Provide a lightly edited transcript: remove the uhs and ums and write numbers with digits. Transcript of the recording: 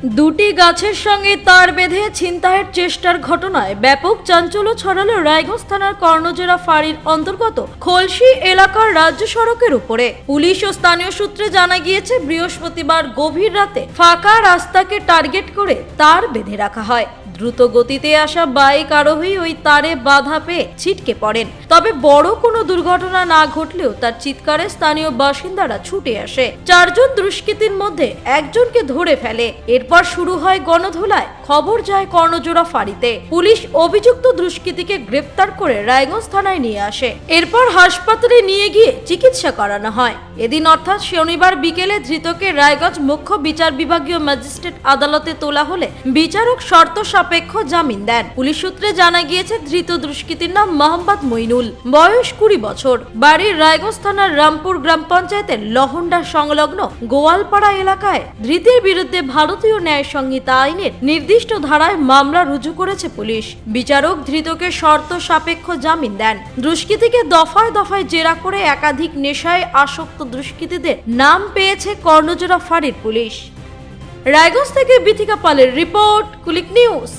দুটি গাছের সঙ্গে তার বেঁধে ছিনতাইয়ের চেষ্টার ঘটনায় ব্যাপক চাঞ্চল্য ছড়ালো রায়গঞ্জ থানার কর্ণজোড়া ফাঁড়ির অন্তর্গত খলসি এলাকার রাজ্য সড়কের উপরে। পুলিশ ও স্থানীয় সূত্রে জানা গিয়েছে, বৃহস্পতিবার গভীর রাতে ফাঁকা রাস্তাকে টার্গেট করে তার বেঁধে রাখা হয়। দ্রুত গতিতে আসা বাইক আরোহী ওই তারে বাধা পেয়ে ছিটকে পড়েন। তবে বড় কোনো দুর্ঘটনা না ঘটলেও তার চিৎকারে স্থানীয় বাসিন্দারা ছুটে আসে। চারজন দুষ্কৃতীর মধ্যে একজনকে ধরে ফেলে। এরপর শুরু হয় গণধোলায়। খবর যায় কর্ণজোড়া ফাঁড়িতে। পুলিশ অভিযুক্ত দুষ্কৃতীকে গ্রেপ্তার করে রায়গঞ্জ থানায় নিয়ে আসে। এরপর হাসপাতালে নিয়ে গিয়ে চিকিৎসা করানো হয়। এদিন অর্থাৎ শনিবার বিকেলে ধৃতকে রায়গঞ্জ মুখ্য বিচার বিভাগীয় ম্যাজিস্ট্রেট আদালতে তোলা হলে বিচারক শর্ত সাপেক্ষ জামিন দেন। পুলিশ সূত্রে জানা গিয়েছে, ধৃত দুষ্কৃতীর নাম মোহাম্মদ মইনুল, বয়স 20 বছর, বাড়ি রায়গঞ্জ থানার রামপুর গ্রাম পঞ্চায়েতের লহন্ডা সংলগ্ন গোয়ালপাড়া এলাকায়। ধৃতের বিরুদ্ধে ভারতীয় ন্যায় সংহিতা আইনের নির্দিষ্ট ধারায় মামলা রুজু করেছে পুলিশ। বিচারক ধৃতকে শর্ত সাপেক্ষ জামিন দেন। দুষ্কৃতীকে দফায় দফায় জেরা করে একাধিক নেশায় আসক্ত দুষ্কৃতীদের নাম পেয়েছে কর্ণজোড়া ফাঁড়ির পুলিশ। রায়গঞ্জ থেকে বিথিকা পালের রিপোর্ট, কুলিক নিউজ।